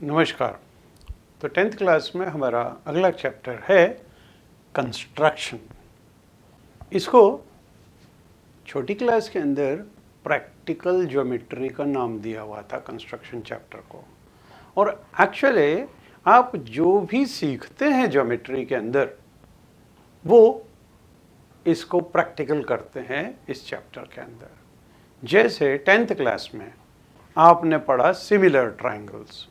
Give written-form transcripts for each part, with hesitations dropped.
नमस्कार। तो 10th class में हमारा अगला चैप्टर है कंस्ट्रक्शन। इसको छोटी क्लास के अंदर प्रैक्टिकल ज्योमेट्री का नाम दिया हुआ था कंस्ट्रक्शन चैप्टर को। और एक्चुअली आप जो भी सीखते हैं ज्योमेट्री के अंदर वो इसको प्रैक्टिकल करते हैं इस चैप्टर के अंदर। जैसे 10th क्लास में आपने पढ़ा सिमिलर ट्रायंगल्स।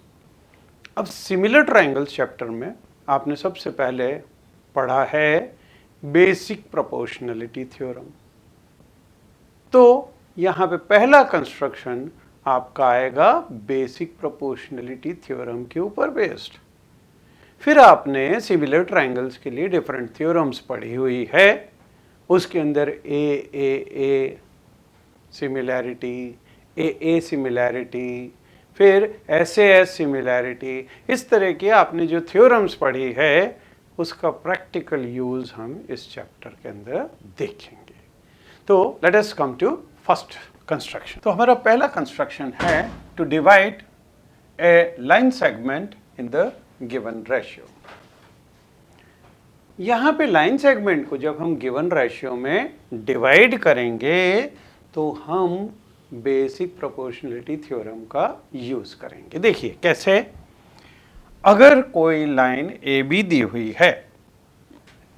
अब सिमिलर ट्रायंगल्स चैप्टर में आपने सबसे पहले पढ़ा है बेसिक प्रोपोर्शनलिटी थ्योरम। तो यहाँ पे पहला कंस्ट्रक्शन आपका आएगा बेसिक प्रोपोर्शनलिटी थ्योरम के ऊपर बेस्ड। फिर आपने सिमिलर ट्रायंगल्स के लिए डिफरेंट थ्योरम्स पढ़ी हुई है। उसके अंदर ए सिमिलैरिटी, ए सिमिलैरिटी, फिर एस सिमिलैरिटी, इस तरह की आपने जो थ्योरम्स पढ़ी है उसका प्रैक्टिकल यूज हम इस चैप्टर के अंदर देखेंगे। तो let us come to first construction. तो हमारा पहला कंस्ट्रक्शन है to divide a line segment in the given ratio. यहाँ पे लाइन सेगमेंट को जब हम गिवन रेशियो में डिवाइड करेंगे तो हम बेसिक प्रोपोर्शनलिटी थ्योरम का यूज करेंगे। देखिए कैसे। अगर कोई लाइन ए बी दी हुई है,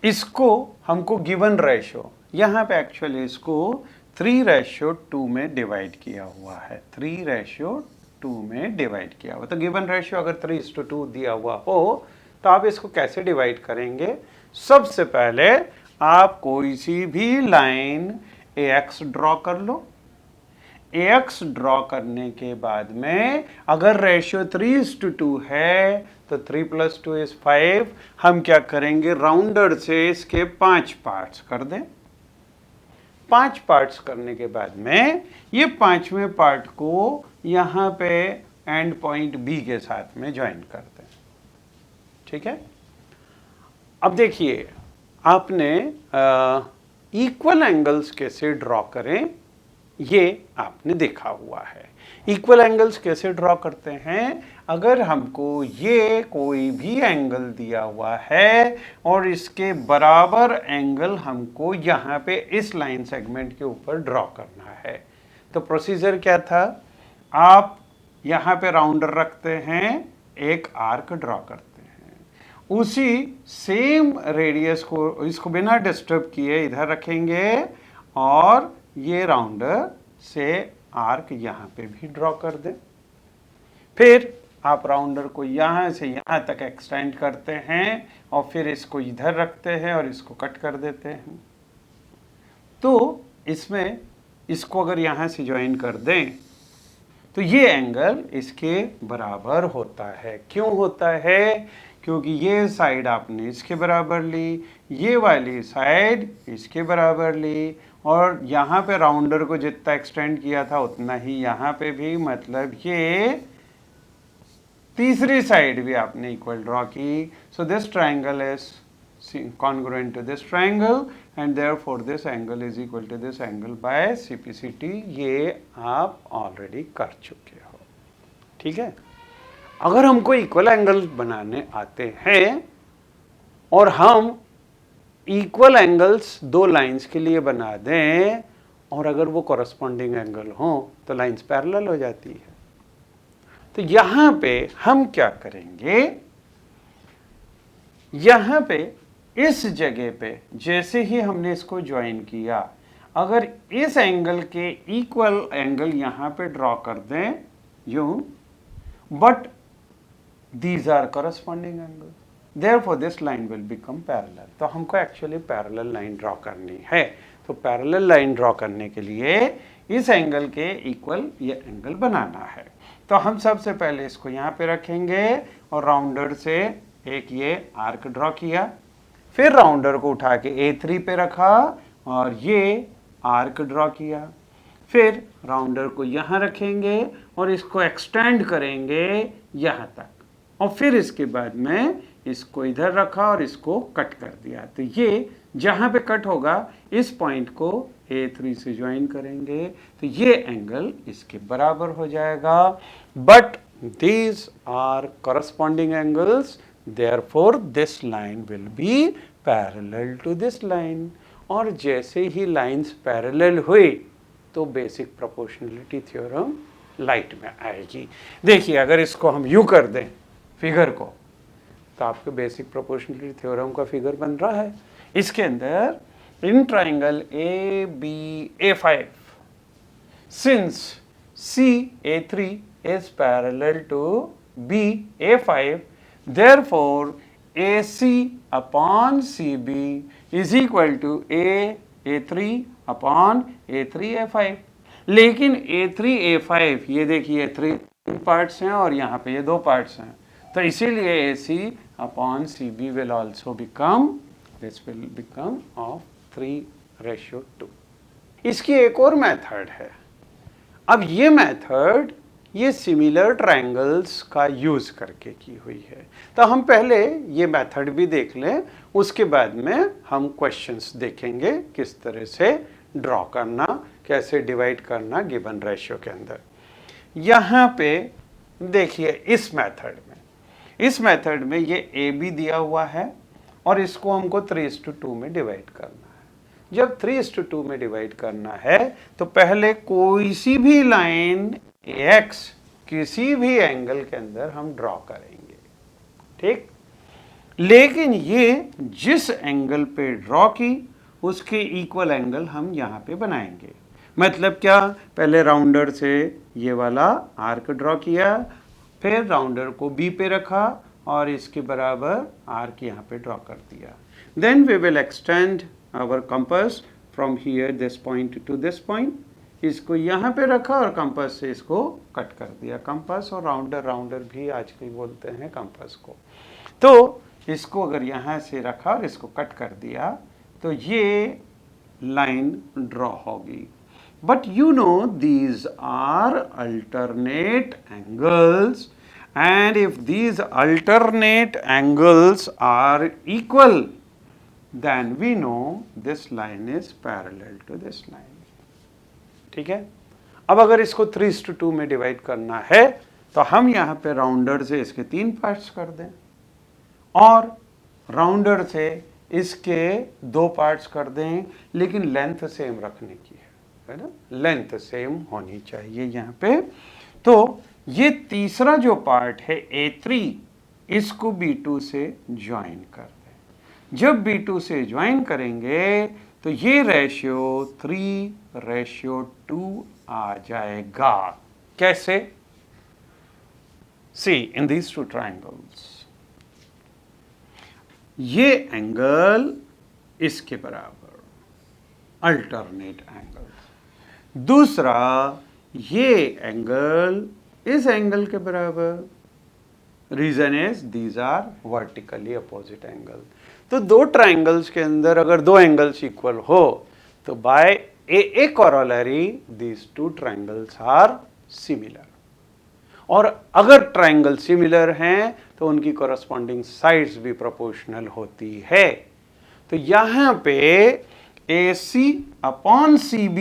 इसको हमको गिवन रेशियो, यहाँ पे एक्चुअली इसको 3:2 में डिवाइड किया हुआ है। 3:2 में डिवाइड किया हुआ। तो गिवन रेशियो अगर 3:2 दिया हुआ हो तो आप इसको कैसे डिवाइड करेंगे? सबसे पहले आप कोई सी भी लाइन AX ड्रॉ कर लो। AX ड्रॉ करने के बाद में अगर रेशियो 3:2 है तो 3 + 2 = 5। हम क्या करेंगे? राउंडर से इसके 5 पार्ट्स कर दें। 5 पार्ट्स करने के बाद में ये 5वें पार्ट को यहाँ पे एंड पॉइंट B के साथ में ज्वाइन कर दें। ठीक है। अब देखिए आपने इक्वल एंगल्स कैसे ड्रॉ करें ये आपने देखा हुआ है। इक्वल एंगल्स कैसे ड्रॉ करते हैं? अगर हमको ये कोई भी एंगल दिया हुआ है और इसके बराबर एंगल हमको यहाँ पे इस लाइन सेगमेंट के ऊपर ड्रॉ करना है तो प्रोसीजर क्या था? आप यहाँ पे राउंडर रखते हैं, एक आर्क ड्रॉ करते हैं, उसी सेम रेडियस को इसको बिना डिस्टर्ब किए इधर रखेंगे और ये राउंडर से आर्क यहाँ पे भी ड्रॉ कर दें। फिर आप राउंडर को यहाँ से यहाँ तक एक्सटेंड करते हैं और फिर इसको इधर रखते हैं और इसको कट कर देते हैं। तो इसमें इसको अगर यहाँ से ज्वाइन कर दें तो ये एंगल इसके बराबर होता है। क्यों होता है? क्योंकि ये साइड आपने इसके बराबर ली, ये वाली साइड इसके बराबर ली और यहाँ पे राउंडर को जितना एक्सटेंड किया था उतना ही यहाँ पे भी, मतलब ये तीसरी साइड भी आपने इक्वल ड्रॉ की। So this triangle is congruent to this triangle and therefore this angle is equal to this angle by CPCT। ये आप ऑलरेडी कर चुके हो। ठीक है। अगर हमको इक्वल एंगल बनाने आते हैं और हम इक्वल एंगल्स दो लाइंस के लिए बना दें और अगर वो कॉरस्पॉन्डिंग एंगल हो तो लाइंस पैरेलल हो जाती है। तो यहाँ पे हम क्या करेंगे? यहाँ पे इस जगह पे जैसे ही हमने इसको ज्वाइन किया, अगर इस एंगल के इक्वल एंगल यहाँ पे ड्रॉ कर दें यूं, but these are corresponding angles, therefore this line will become parallel। तो हमको एक्चुअली पैरेलल लाइन ड्रॉ करनी है। तो पैरेलल लाइन ड्रॉ करने के लिए इस एंगल के इक्वल ये एंगल बनाना है। तो हम सबसे पहले इसको यहाँ पे रखेंगे और राउंडर से एक ये आर्क ड्रॉ किया, फिर राउंडर को उठा के A3 पे रखा और ये आर्क ड्रॉ किया, फिर राउंडर को यहाँ रखेंगे और इसको एक्सटेंड करेंगे यहाँ तक और फिर इसके बाद में इसको इधर रखा और इसको कट कर दिया। तो ये जहाँ पे कट होगा इस पॉइंट को A3 से ज्वाइन करेंगे तो ये एंगल इसके बराबर हो जाएगा। But these are corresponding angles, therefore this line will be parallel to this line। और जैसे ही लाइंस पैरेलल हुई तो बेसिक प्रोपोर्शनलिटी थ्योरम लाइट में आएगी। देखिए अगर इसको हम यूं कर दें फिगर को, तो आपके बेसिक प्रोपोर्शनलिटी थ्योरम का फिगर बन रहा है। इसके अंदर in triangle ABA5, since CA3 is parallel to BA5, therefore AC upon CB is equal to A3 upon A3A5। लेकिन A3A5 ये देखिए 3 पार्ट्स हैं और यहाँ पे ये 2 पार्ट्स हैं, तो इसीलिए AC upon CB will also become, this will become of 3:2। इसकी एक और मेथड है। अब ये मेथड ये सिमिलर ट्रायंगल्स का यूज़ करके की हुई है, तो हम पहले ये मेथड भी देख लें, उसके बाद में हम क्वेश्चंस देखेंगे किस तरह से ड्रॉ करना, कैसे डिवाइड करना गिवन रेशियो के अंदर। यहाँ पे देखिए इस मेथड में ये AB दिया हुआ है और इसको हमको 3:2 में डिवाइड करना है। जब 3:2 में डिवाइड करना है तो पहले कोई सी भी लाइन X किसी भी एंगल के अंदर हम ड्रॉ करेंगे, ठीक। लेकिन ये जिस एंगल पे ड्रॉ की उसके इक्वल एंगल हम यहाँ पे बनाएंगे। मतलब क्या, पहले राउंडर से ये वाला आर्क ड्रॉ किया, फिर राउंडर को B पे रखा और इसके बराबर आर्क यहाँ पे ड्रॉ कर दिया। Then we will extend our compass from here this point to this point, इसको यहाँ पे रखा और कंपास से इसको कट कर दिया। कंपास और राउंडर भी आजकल बोलते हैं कंपास को। तो इसको अगर यहाँ से रखा और इसको कट कर दिया तो ये लाइन ड्रॉ होगी। But you know these are alternate angles, and if these alternate angles are equal, then we know this line is parallel to this line। ठीक है। अब अगर इसको 3:2 में डिवाइड करना है तो हम यहाँ पे राउंडर से इसके 3 पार्ट्स कर दें और राउंडर से इसके 2 पार्ट्स कर दें, लेकिन लेंथ सेम रखने की है ना, लेंथ सेम होनी चाहिए यहाँ पे। तो ये तीसरा जो पार्ट है A3, इसको B2 से ज्वाइन कर दें। जब B2 से ज्वाइन करेंगे तो ये रेशियो 3:2 आ जाएगा। कैसे? See in these two triangles, ये एंगल इसके बराबर, अल्टरनेट एंगल। दूसरा ये एंगल इस एंगल के बराबर। Reason is these are vertically opposite angle. तो 2 ट्राइंगल्स के अंदर अगर 2 एंगल्स इक्वल हो तो by a corollary these 2 triangles are similar. और अगर ट्राइंगल सिमिलर हैं तो उनकी कॉरस्पॉन्डिंग साइड्स भी प्रोपोर्शनल होती है। तो यहाँ पे AC upon CB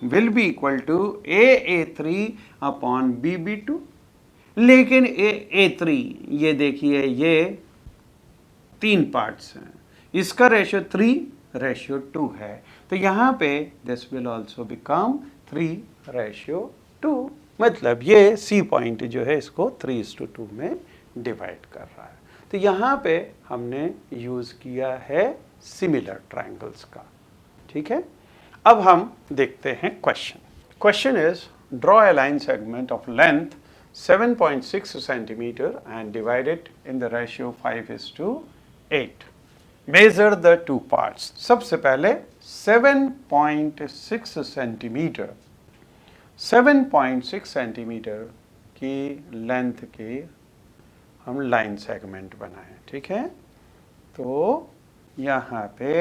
will be equal to AA3 upon BB2। लेकिन A3 ये देखिए ये 3 पार्ट्स हैं, इसका रेशियो 3:2 है, तो यहाँ पे this will also become 3:2। मतलब ये C पॉइंट जो है इसको 3:2 में डिवाइड कर रहा है। तो यहाँ पे हमने यूज़ किया है सिमिलर ट्राइंगल्स का। ठीक है। अब हम देखते हैं question is draw a line segment of length 7.6 centimetre and divide it in the ratio 5:8। Measure the 2 parts. सबसे पहले 7.6 सेंटीमीटर 7.6 सेंटीमीटर की लेंथ की हम लाइन सेगमेंट बनाएं। ठीक है। तो यहाँ पे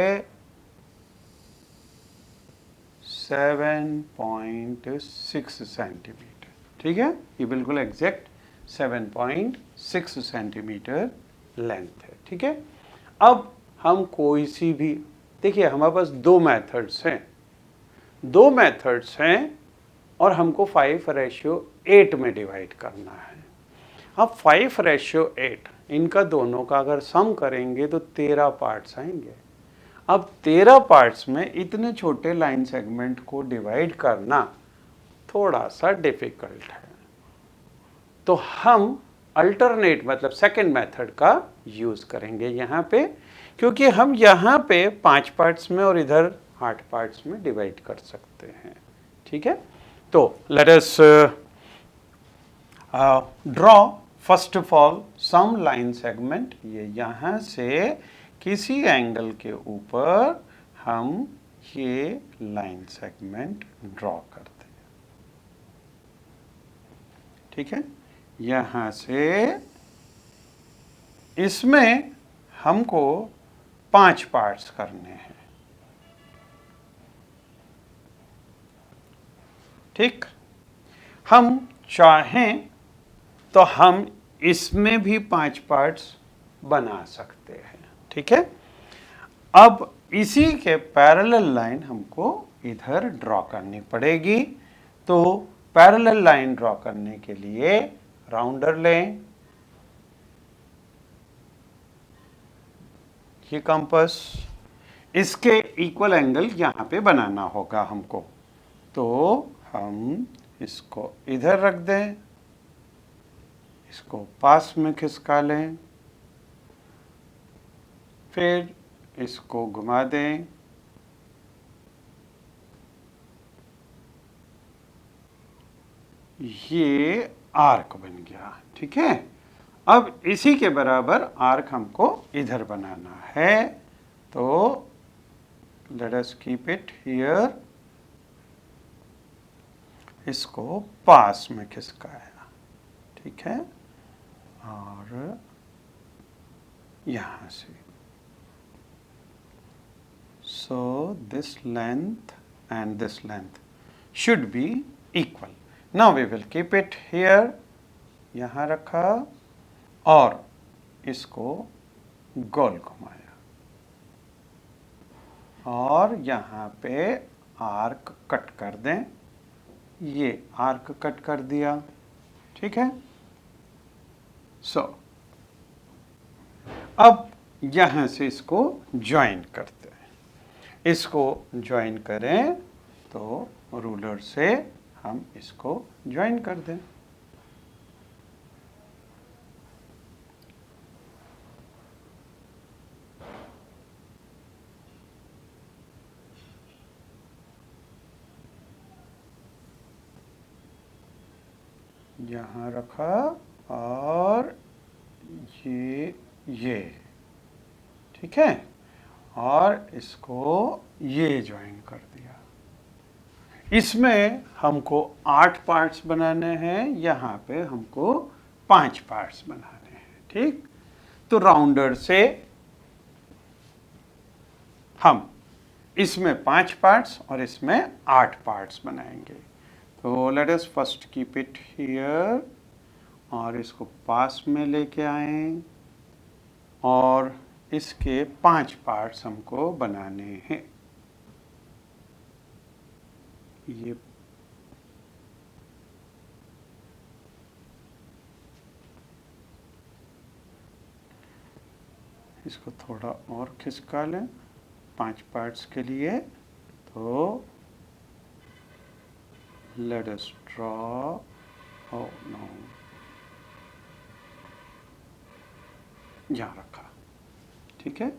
7.6 सेंटीमीटर, ठीक है, ये बिल्कुल एग्जैक्ट 7.6 सेंटीमीटर लेंथ है। ठीक है। अब हम कोई सी भी, देखिए हमारे पास 2 मेथड्स हैं और हमको 5:8 में डिवाइड करना है। अब 5:8 इनका दोनों का अगर सम करेंगे तो 13 पार्ट्स आएंगे। अब 13 पार्ट्स में इतने छोटे लाइन सेगमेंट को डिवाइड करना थोड़ा सा डिफिकल्ट है, तो हम अल्टरनेट मतलब सेकंड मेथड का यूज करेंगे यहाँ पे, क्योंकि हम यहाँ पे 5 पार्ट्स में और इधर 8 पार्ट्स में डिवाइड कर सकते हैं। ठीक है, तो let us draw first of all some line segment. ये यहाँ से किसी एंगल के ऊपर हम ये लाइन सेगमेंट ड्रॉ करते हैं। ठीक है, यहाँ से इसमें हमको 5 पार्ट्स करने हैं। ठीक, हम चाहें तो हम इसमें भी 5 पार्ट्स बना सकते हैं। ठीक है, अब इसी के पैरेलल लाइन हमको इधर ड्रॉ करनी पड़ेगी। तो पैरेलल लाइन ड्रॉ करने के लिए राउंडर लें, ये कंपास, इसके इक्वल एंगल यहाँ पे बनाना होगा हमको। तो हम इसको इधर रख दें, इसको पास में खिसका लें, फिर इसको घुमा दें, ये आर्क बन गया। ठीक है, अब इसी के बराबर आर्क हमको इधर बनाना है। तो let us keep it here, इसको पास में खिसकाया। ठीक है, और यहां से so this length and this length should be equal. Now we will keep it here, यहां रखा और इसको गोल घुमाया और यहाँ पे आर्क कट कर दें। ये आर्क कट कर दिया। ठीक है, सो अब यहाँ से इसको ज्वाइन करते हैं। इसको ज्वाइन करें तो रूलर से हम इसको ज्वाइन कर दें। यहाँ रखा और ये ठीक है, और इसको ये ज्वाइन कर दिया। इसमें हमको 8 पार्ट्स बनाने हैं, यहाँ पे हमको 5 पार्ट्स बनाने हैं। ठीक, तो राउंडर से हम इसमें 5 पार्ट्स और इसमें 8 पार्ट्स बनाएंगे। तो let us first keep it here और इसको पास में लेके आए और इसके 5 पार्ट्स हमको बनाने हैं। ये इसको थोड़ा और खिसका लें 5 पार्ट्स के लिए। तो let us draw, oh no, यहाँ रखा। ठीक है,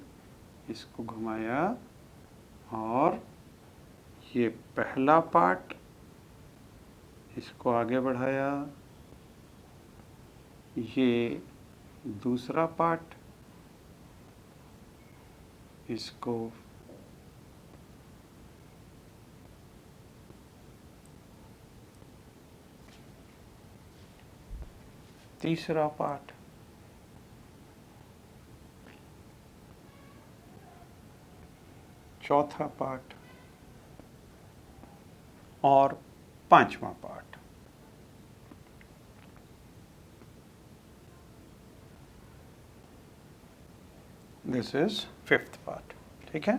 इसको घुमाया और ये पहला पार्ट, इसको आगे बढ़ाया, ये दूसरा पार्ट, इसको तीसरा पार्ट, चौथा पार्ट और 5वां part. This is 5th part. ठीक है,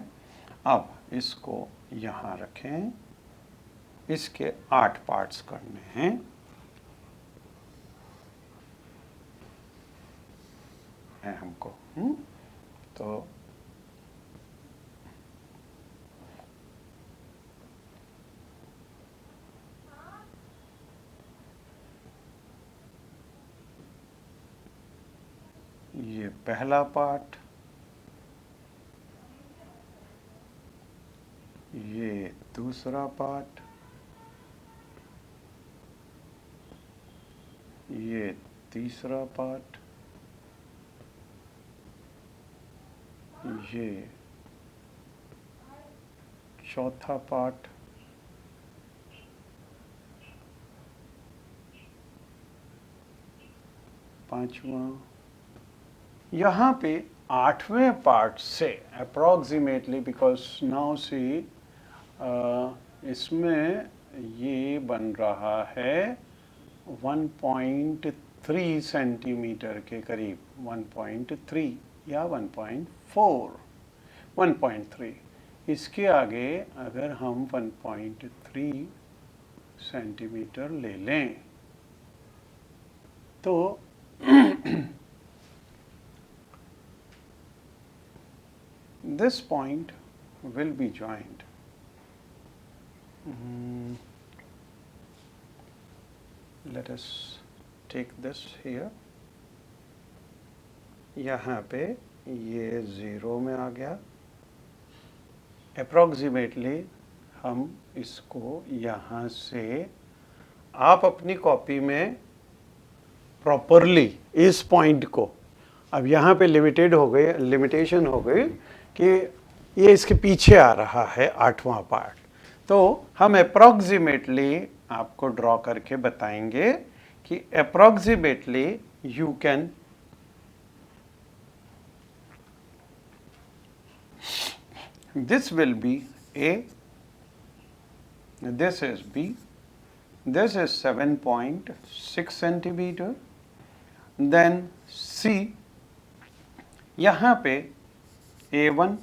अब इसको यहाँ रखें, इसके 8 पार्ट्स करने हैं। है हमको। तो ये पहला पार्ट, ये दूसरा पार्ट, ये तीसरा पार्ट, ये चौथा पार्ट, पांचवा। यहाँ पे 8वें पार्ट से अप्रॉक्सीमेटली, बिकॉज नाउ सी इसमें ये बन रहा है 1.3 सेंटीमीटर के करीब, 1.3 या 1.4, 1.3। इसके आगे अगर हम 1.3 सेंटीमीटर ले लें तो this point will be joined. Let us take this here. यहाँ पे ये 0 में आ गया। अप्रॉक्सीमेटली हम इसको यहाँ से, आप अपनी कॉपी में प्रॉपरली इस पॉइंट को, अब यहाँ पे लिमिटेशन हो गई कि ये इसके पीछे आ रहा है 8वां पार्ट, तो हम अप्रॉक्सीमेटली आपको ड्रॉ करके बताएंगे कि approximately you can this will be A, this is B, this is 7.6 centimeter, then C, यहाँ पे A1,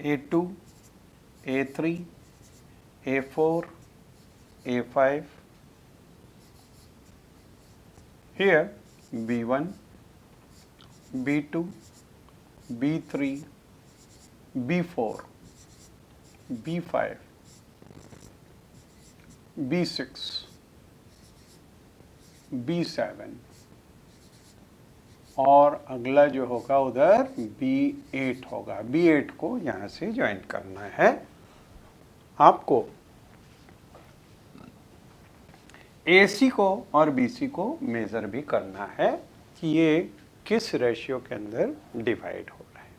A2, A3, A4, A5, here B1, B2, B3, B4, B5, B6, B7 और अगला जो होगा उधर B8 होगा। B8 को यहाँ से ज्वाइन करना है आपको। AC को और BC को मेज़र भी करना है कि ये किस रेशियो के अंदर डिवाइड हो रहा है।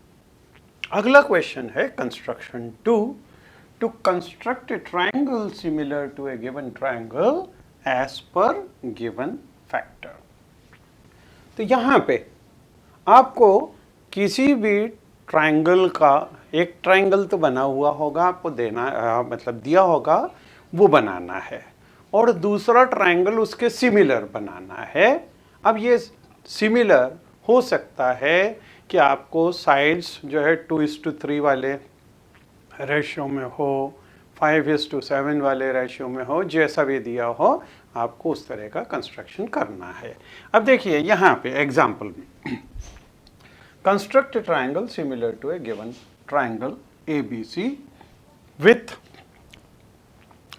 अगला क्वेश्चन है construction 2, to construct a triangle similar to a given triangle as per given factor. तो यहाँ पे आपको किसी भी ट्रायंगल का, एक ट्रायंगल तो बना हुआ होगा, आपको देना मतलब दिया होगा वो बनाना है, और दूसरा ट्रायंगल उसके सिमिलर बनाना है। अब ये सिमिलर हो सकता है कि आपको साइड्स जो है 2:3 वाले रेशियो में हो, 5:7 वाले रेशियो में हो, जैसा भी दिया हो आपको उस तरह का कंस्ट्रक्शन करना है। अब देखिए यहाँ पे एग्जाम्पल में, construct a triangle similar to a given triangle ABC with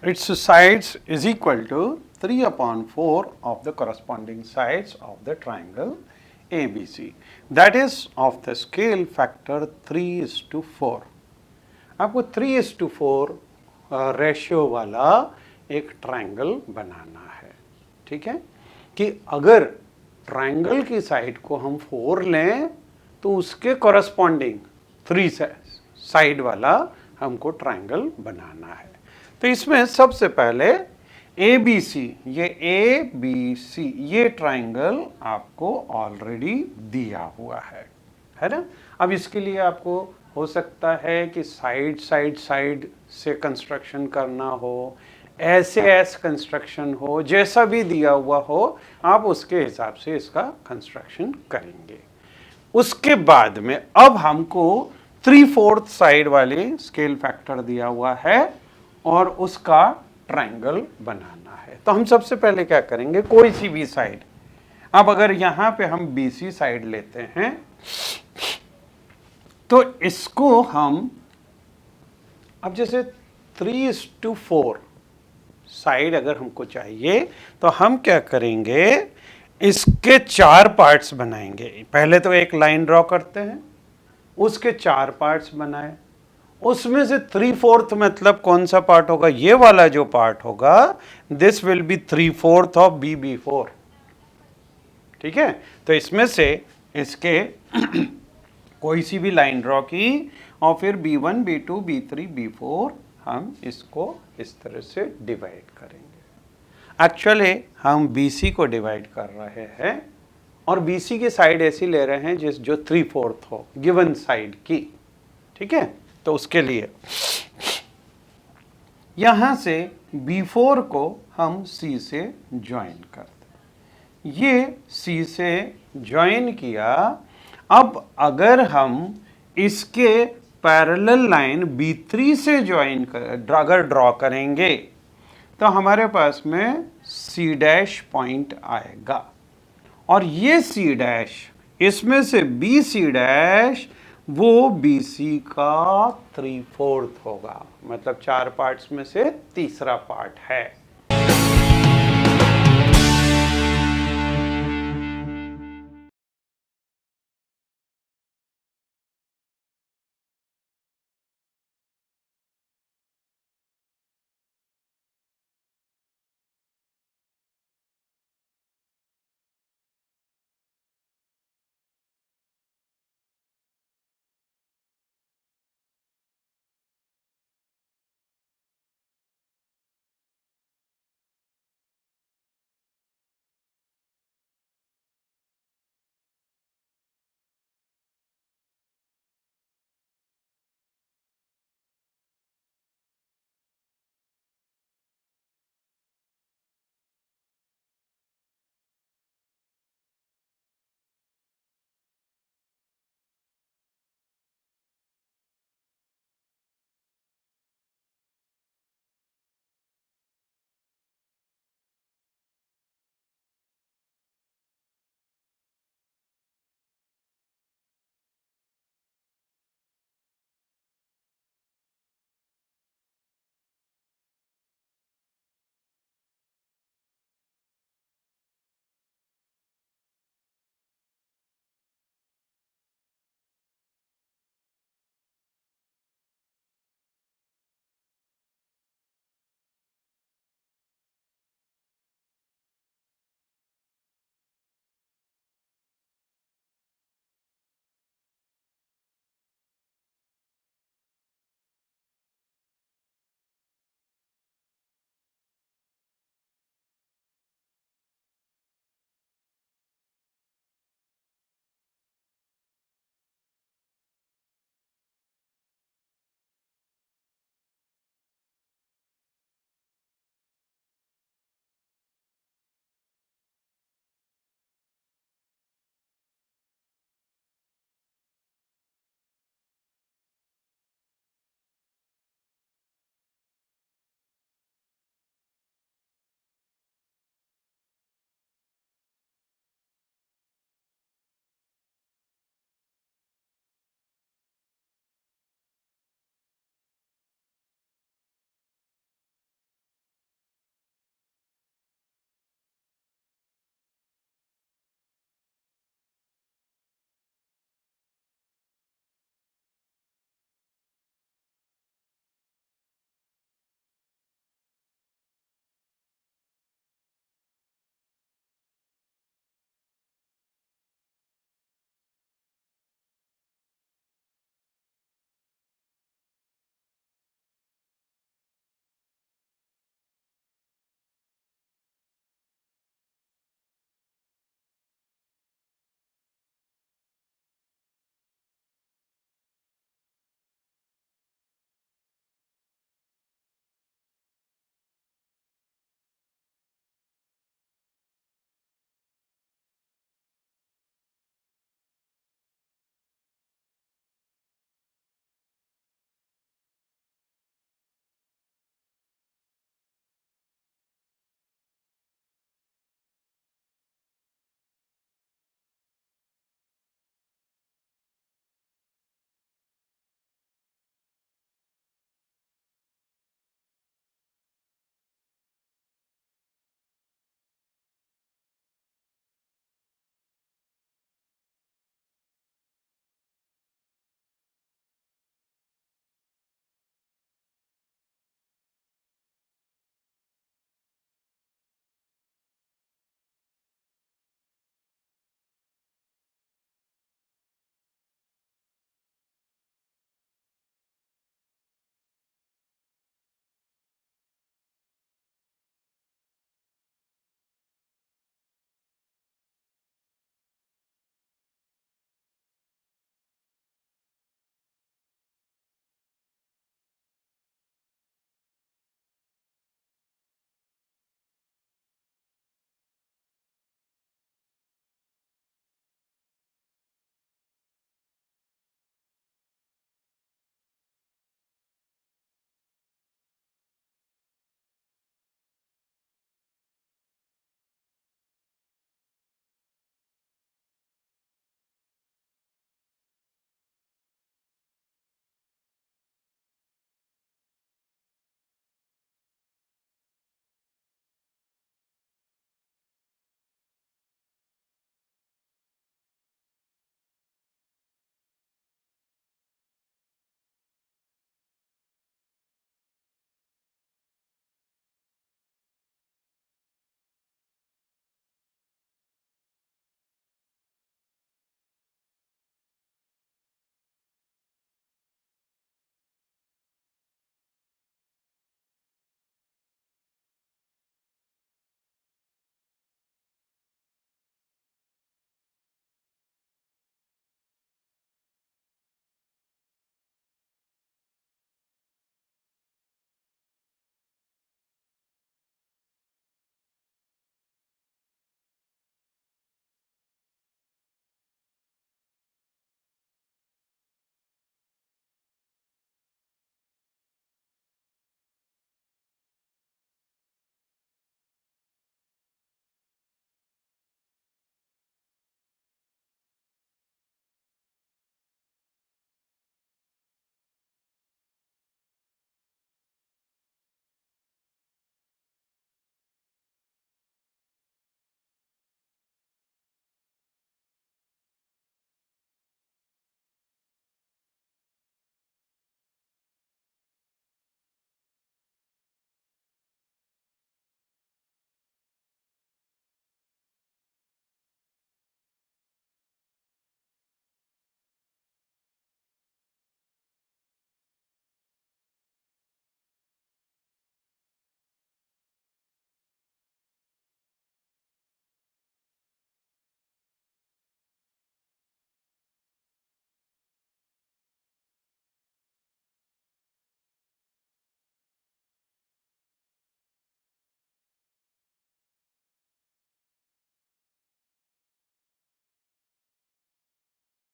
its sides is equal to 3/4 of the corresponding sides of the triangle ABC, that is of the scale factor 3:4। आपको 3:4 ratio वाला एक triangle बनाना है। ठीक है, कि अगर triangle की side को हम 4 लें तो उसके कॉरस्पॉन्डिंग 3 साइड वाला हमको ट्रायंगल बनाना है। तो इसमें सबसे पहले ABC, ये ABC ये ट्रायंगल आपको ऑलरेडी दिया हुआ है ना। अब इसके लिए आपको हो सकता है कि साइड से कंस्ट्रक्शन करना हो, ऐसे कंस्ट्रक्शन हो, जैसा भी दिया हुआ हो आप उसके हिसाब से इसका कंस्ट्रक्शन करेंगे। उसके बाद में अब हमको 3/4 साइड वाले स्केल फैक्टर दिया हुआ है और उसका ट्रायंगल बनाना है। तो हम सबसे पहले क्या करेंगे, कोई सी भी साइड, अब अगर यहां पे हम BC साइड लेते हैं तो इसको हम, अब जैसे 3:4 साइड अगर हमको चाहिए तो हम क्या करेंगे, इसके 4 पार्ट्स बनाएंगे। पहले तो एक लाइन ड्रॉ करते हैं, उसके 4 पार्ट्स बनाए, उसमें से 3/4 मतलब कौन सा पार्ट होगा, ये वाला जो पार्ट होगा, this will be 3/4 of BB4। ठीक है, तो इसमें से इसके कोई सी भी लाइन ड्रॉ की और फिर B1 B2 B3 B4 हम इसको इस तरह से डिवाइड करेंगे। एक्चुअली हम BC को डिवाइड कर रहे हैं और BC की साइड ऐसी ले रहे हैं जो 3/4 हो गिवन साइड की। ठीक है, तो उसके लिए यहां से B4 को हम C से ज्वाइन करते, ये C से ज्वाइन किया। अब अगर हम इसके पैरेलल लाइन B3 से ज्वाइन अगर ड्रॉ करेंगे तो हमारे पास में C' पॉइंट आएगा और ये C' इसमें से BC' वो BC का 3/4 होगा, मतलब 4 पार्ट्स में से तीसरा पार्ट है।